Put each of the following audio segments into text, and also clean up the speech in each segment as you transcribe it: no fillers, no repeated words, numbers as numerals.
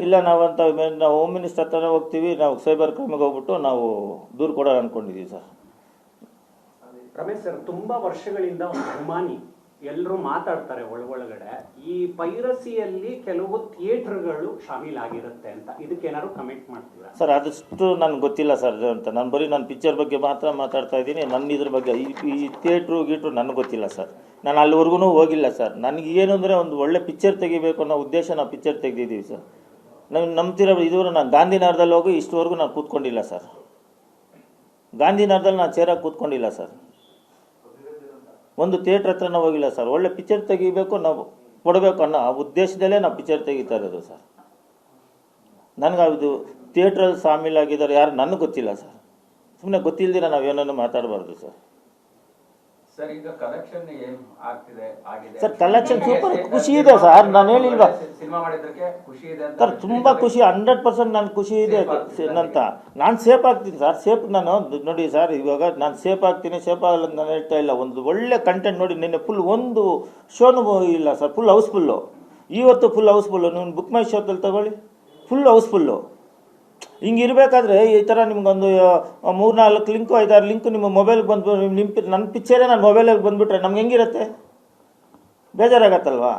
ಇಲ್ಲ ನಾವು home minister ಹತ್ರನೇ ಹೋಗ್ತೀವಿ, ನಾವು ಸೈಬರ್ ಕ್ರೈಮಿಗೆ ಹೋಗ್ಬಿಟ್ಟು ನಾವು ದೂರು ಕೊಡೋಣ ಅನ್ಕೊಂಡಿದ್ದೀವಿ ಸರ್. ರಮೇಶ್ ಸರ್, ತುಂಬಾ ವರ್ಷಗಳಿಂದ ಒಂದು ಅಭಿಮಾನಿ ಎಲ್ಲರೂ ಮಾತಾಡ್ತಾರೆ ಒಳಗಡೆ ಈ ಪೈರಸಿಯಲ್ಲಿ ಕೆಲವು ಥಿಯೇಟರ್ಗಳು ಶಾಮೀಲಾಗಿರುತ್ತೆ ಅಂತ, ಇದಕ್ಕೇನಾದ್ರು ಕಮೆಂಟ್ ಮಾಡ್ತೀರಾ ಸರ್? ಅದಷ್ಟು ನನಗೆ ಗೊತ್ತಿಲ್ಲ ಸರ್ ಅಂತ. ನಾನು ಬರೀ ನನ್ನ ಪಿಕ್ಚರ್ ಬಗ್ಗೆ ಮಾತ್ರ ಮಾತಾಡ್ತಾ ಇದ್ದೀನಿ. ನನ್ನ ಇದ್ರ ಬಗ್ಗೆ ಈ ಥಿಯೇಟ್ರು ಗೀಟ್ರು ನನಗೆ ಗೊತ್ತಿಲ್ಲ ಸರ್. ನಾನು ಅಲ್ಲಿವರೆಗೂ ಹೋಗಿಲ್ಲ ಸರ್. ನನಗೆ ಏನು ಅಂದರೆ ಒಂದು ಒಳ್ಳೆ ಪಿಕ್ಚರ್ ತೆಗಿಬೇಕು ಅನ್ನೋ ಉದ್ದೇಶ ನಾವು ಪಿಕ್ಚರ್ ತೆಗೆದಿದ್ದೀವಿ ಸರ್. ನಾವು ನಂಬ್ತಿರೋ ಇದುವರೆಗೂ ನಾನು ಗಾಂಧಿನಗರದಲ್ಲಿ ಹೋಗಿ ಇಷ್ಟವರೆಗೂ ನಾನು ಕೂತ್ಕೊಂಡಿಲ್ಲ ಸರ್. ಗಾಂಧಿನಗರದಲ್ಲಿ ನಾನು ಚೇರಾಗಿ ಕೂತ್ಕೊಂಡಿಲ್ಲ ಸರ್. ಒಂದು ಥಿಯೇಟ್ರ್ ಹತ್ರನೂ ಹೋಗಿಲ್ಲ ಸರ್. ಒಳ್ಳೆ ಪಿಕ್ಚರ್ ತೆಗಿಬೇಕು, ನಾವು ಕೊಡಬೇಕು ಅನ್ನೋ ಆ ಉದ್ದೇಶದಲ್ಲೇ ನಾವು ಪಿಕ್ಚರ್ ತೆಗಿತಾ ಇರೋದು ಸರ್. ನನಗೆ ಅದು ಥಿಯೇಟ್ರಲ್ಲಿ ಶಾಮೀಲಾಗಿದ್ದಾರೆ ಯಾರು ನನಗೆ ಗೊತ್ತಿಲ್ಲ ಸರ್. ಸುಮ್ಮನೆ ಗೊತ್ತಿಲ್ದಿರ ನಾವೇನೋ ಮಾತಾಡಬಾರ್ದು ಸರ್. ಸರ್, ಈಗ ಕಲೆಕ್ಷನ್ ಏನು ಆಗ್ತಿದೆ ಆಗಿದೆ ಸರ್? ಕಲೆಕ್ಷನ್ ಸೂಪರ್ ಖುಷಿ ಇದೆ ಸರ್. ನಾನು ಹೇಳಿಲ್ವಾ ಸಿನಿಮಾ ಮಾಡಿದ್ದಕ್ಕೆ ಖುಷಿ ಇದೆ ಅಂತ ಸರ್? ತುಂಬ ಖುಷಿ, 100% ನಾನು ಖುಷಿ ಇದೆ ಅಂತ. ನಾನು ಸೇಫ್ ಆಗ್ತೀನಿ ಸರ್. ಸೇಫ್ ನಾನು ನೋಡಿ ಸರ್, ಇವಾಗ ನಾನು ಸೇಫ್ ಆಗ್ತೀನಿ, ಸೇಫ್ ಆಗಲ್ಲ ನಾನು ಹೇಳ್ತಾ ಇಲ್ಲ. ಒಂದು ಒಳ್ಳೆ ಕಂಟೆಂಟ್ ನೋಡಿ, ನಿನ್ನೆ ಫುಲ್ ಒಂದು ಶೋನು ಇಲ್ಲ ಸರ್, ಫುಲ್ ಹೌಸ್ಫುಲ್ಲು. ಇವತ್ತು ಫುಲ್ ಹೌಸ್ಫುಲ್ಲು. ನೀವು ಬುಕ್ ಮೈ ಶೋದಲ್ಲಿ ತಗೊಳ್ಳಿ, ಫುಲ್ ಹೌಸ್ಫುಲ್ಲು. ಹಿಂಗಿರಬೇಕಾದ್ರೆ ಈ ಥರ ನಿಮ್ಗೊಂದು 3-4 ಲಿಂಕು 5-6 ಲಿಂಕು ನಿಮ್ಮ ಮೊಬೈಲ್ಗೆ ಬಂದು ನನ್ನ ಪಿಕ್ಚರೇ ನನ್ನ ಮೊಬೈಲಿಗೆ ಬಂದುಬಿಟ್ರೆ ನಮ್ಗೆ ಹೆಂಗಿರುತ್ತೆ? ಬೇಜಾರಾಗತ್ತಲ್ವಾ?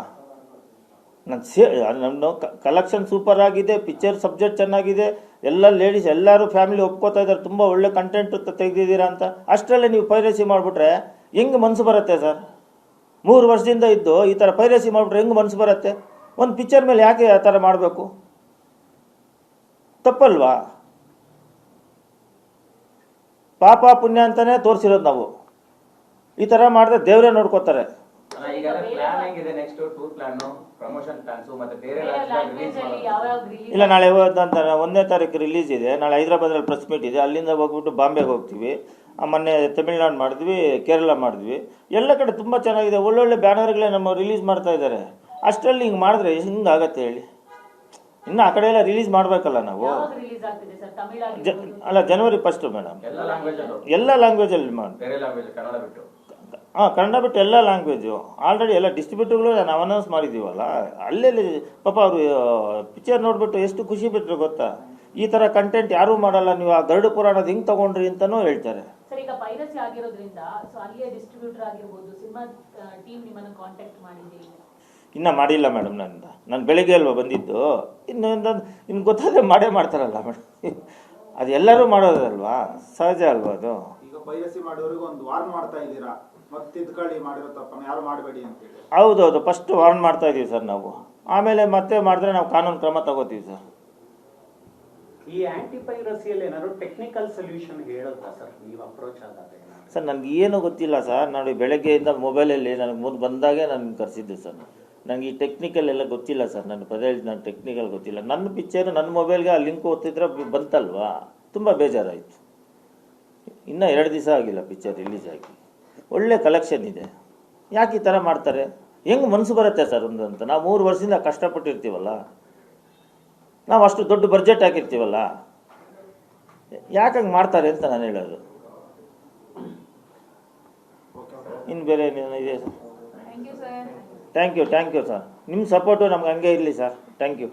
ನನ್ನ ಕಲೆಕ್ಷನ್ ಸೂಪರ್ ಆಗಿದೆ, ಪಿಕ್ಚರ್ ಸಬ್ಜೆಕ್ಟ್ ಚೆನ್ನಾಗಿದೆ, ಎಲ್ಲ ಲೇಡೀಸ್ ಎಲ್ಲರೂ ಫ್ಯಾಮಿಲಿ ಒಪ್ಕೋತಾ ಇದ್ದಾರೆ, ತುಂಬ ಒಳ್ಳೆ ಕಂಟೆಂಟ್ ತೆಗೆದಿದ್ದೀರಾ ಅಂತ. ಅಷ್ಟರಲ್ಲೇ ನೀವು ಪೈರಸಿ ಮಾಡಿಬಿಟ್ರೆ ಹೆಂಗೆ ಮನಸ್ಸು ಬರುತ್ತೆ ಸರ್? 3 ವರ್ಷದಿಂದ ಇದ್ದು ಈ ಥರ ಪೈರಸಿ ಮಾಡಿಬಿಟ್ರೆ ಹೆಂಗೆ ಮನಸ್ಸು ಬರುತ್ತೆ? ಒಂದು ಪಿಕ್ಚರ್ ಮೇಲೆ ಯಾಕೆ ಆ ಥರ ಮಾಡಬೇಕು? ತಪ್ಪಲ್ವಾ? ಪಾಪ ಪುಣ್ಯ ಅಂತಾನೆ ತೋರಿಸಿರೋದು ನಾವು. ಈ ಥರ ಮಾಡಿದ್ರೆ ದೇವರೇ ನೋಡ್ಕೋತಾರೆ. ಇಲ್ಲ, ನಾಳೆ 1ನೇ ತಾರೀಕು ರಿಲೀಸ್ ಇದೆ. ನಾಳೆ ಹೈದರಾಬಾದಲ್ಲಿ ಪ್ರೆಸ್ ಮೀಟ್ ಇದೆ. ಅಲ್ಲಿಂದ ಹೋಗ್ಬಿಟ್ಟು ಬಾಂಬೆಗೆ ಹೋಗ್ತೀವಿ. ಮೊನ್ನೆ ತಮಿಳ್ನಾಡು ಮಾಡಿದ್ವಿ, ಕೇರಳ ಮಾಡಿದ್ವಿ. ಎಲ್ಲ ಕಡೆ ತುಂಬ ಚೆನ್ನಾಗಿದೆ. ಒಳ್ಳೊಳ್ಳೆ ಬ್ಯಾನರ್ಗಳೇ ನಮ್ಮ ರಿಲೀಸ್ ಮಾಡ್ತಾ ಇದ್ದಾರೆ. ಅಷ್ಟರಲ್ಲಿ ಹಿಂಗೆ ಮಾಡಿದ್ರೆ ಹಿಂಗಾಗತ್ತೆ ಹೇಳಿ? ಇನ್ನು ಆ ಕಡೆ ಎಲ್ಲ ರಿಲೀಸ್ ಮಾಡಬೇಕಲ್ಲ ನಾವು. ಅಲ್ಲ, ಜನವರಿ 1 ಮೇಡಮ್. ಎಲ್ಲ ಲ್ಯಾಂಗ್ವೇಜಲ್ಲಿ ಮಾಡಿ. ಕನ್ನಡ ಬಿಟ್ಟು ಎಲ್ಲ ಲ್ಯಾಂಗ್ವೇಜು ಆಲ್ರೆಡಿ ಎಲ್ಲ ಡಿಸ್ಟ್ರಿಬ್ಯೂಟರ್ಗಳು ನಾವು ಅನೌನ್ಸ್ ಮಾಡಿದ್ದೀವಲ್ಲ. ಅಲ್ಲೆಲ್ಲಿ ಪಾಪ ಅವರು ಪಿಕ್ಚರ್ ನೋಡಿಬಿಟ್ಟು ಎಷ್ಟು ಖುಷಿ ಬಿಟ್ಟರು ಗೊತ್ತಾ? ಈ ಥರ ಕಂಟೆಂಟ್ ಯಾರೂ ಮಾಡಲ್ಲ, ನೀವು ಆ ಗರುಡ ಪುರಾಣದ ಹಿಂಗೆ ತಗೊಂಡ್ರಿ ಅಂತಲೂ ಹೇಳ್ತಾರೆ. ಈಗ ಪೈರಸಿ ಆಗಿರೋದ್ರಿಂದ ಅಲ್ಲಿಯೇ ಡಿಸ್ಟ್ರಿಬ್ಯೂಟರ್ ಆಗಿರ್ಬೋದು, ಸಿನಿಮಾ ಟೀಮ್ ನಿಮ್ಮನ್ನು ಕಾಂಟ್ಯಾಕ್ಟ್ ಮಾಡಿದ್ದೀವಿ? ಇನ್ನೂ ಮಾಡಿಲ್ಲ ಮೇಡಮ್. ನಾನು ಬೆಳಿಗ್ಗೆ ಅಲ್ವಾ ಬಂದಿದ್ದು. ನಿಮ್ಗೆ ಗೊತ್ತಾದ್ರೆ ಮಾಡೇ ಮಾಡ್ತಾರಲ್ಲ ಮೇಡಮ್. ಅದು ಎಲ್ಲರೂ ಮಾಡೋದಲ್ವಾ, ಸಹಜ ಅಲ್ವಾ ಅದು. ಈಗ ಪೈರಸಿ ಮಾಡೋರಿಗೆ ಒಂದು ವಾರ್ನ್ ಮಾಡ್ತಾ ಇದ್ದೀರಾ, ಮತ್ತೆ ತಿದ್ಕೊಳ್ಳಿ, ಮಾಡಿರೋ ತಪ್ಪನ್ನು ಯಾರು ಮಾಡಬೇಡಿ ಅಂತೇಳಿ. ಹೌದೌದು, ಫಸ್ಟ್ ವಾರ್ನ್ ಮಾಡ್ತಾ ಇದ್ದೀವಿ ಸರ್ ನಾವು. ಆಮೇಲೆ ಮತ್ತೆ ಮಾಡಿದ್ರೆ ನಾವು ಕಾನೂನು ಕ್ರಮ ತಗೋತೀವಿ ಸರ್. ಈ ಆಂಟಿ ಪೈರಸಿಯಲ್ಲಿ ಏನಾದ್ರು ಟೆಕ್ನಿಕಲ್ ಸೊಲ್ಯೂಷನ್ ಹೇಳುತ್ತಾ ಸರ್ ನೀವು ಅಪ್ರೋಚ್ ಆದಾಗ? ಸರ್ ನನಗೆ ಏನು ಗೊತ್ತಿಲ್ಲ ಸರ್. ನೋಡಿ, ಬೆಳಗ್ಗೆಯಿಂದ ಮೊಬೈಲಲ್ಲಿ ನನಗೆ ಮುಂದೆ ಬಂದಾಗೆ ನಾನು ಕರೆಸಿದ್ದೆ ಸರ್. ನನಗೆ ಈ ಟೆಕ್ನಿಕಲ್ ಎಲ್ಲ ಗೊತ್ತಿಲ್ಲ ಸರ್. ನಾನು ಟೆಕ್ನಿಕಲ್ ಗೊತ್ತಿಲ್ಲ. ನನ್ನ ಪಿಕ್ಚರ್ ನನ್ನ ಮೊಬೈಲ್ಗೆ ಆ ಲಿಂಕ್ ಓದ್ತಿದ್ರೆ ಬಂತಲ್ವಾ, ತುಂಬ ಬೇಜಾರಾಯಿತು. ಇನ್ನೂ 2 ದಿವಸ ಆಗಿಲ್ಲ ಪಿಕ್ಚರ್ ರಿಲೀಸ್ ಆಗಿ. ಒಳ್ಳೆ ಕಲೆಕ್ಷನ್ ಇದೆ. ಯಾಕೆ ಈ ಥರ ಮಾಡ್ತಾರೆ? ಹೆಂಗೆ ಮನಸ್ಸು ಬರುತ್ತೆ ಸರ್ ಅಂತ? ನಾವು 3 ವರ್ಷದಿಂದ ಕಷ್ಟಪಟ್ಟಿರ್ತೀವಲ್ಲ, ನಾವು ಅಷ್ಟು ದೊಡ್ಡ ಬಡ್ಜೆಟ್ ಹಾಕಿರ್ತೀವಲ್ಲ, ಯಾಕೆ ಹಂಗೆ ಮಾಡ್ತಾರೆ ಅಂತ ನಾನು ಹೇಳೋದು. ಇನ್ನು ಬೇರೆ ಇದೆ ಸರ್? Thank you sir. ನಿಮ್ಮ ಸಪೋರ್ಟು ನಮ್ಗೆ ಹಂಗೆ ಇರಲಿ ಸರ್. Thank you.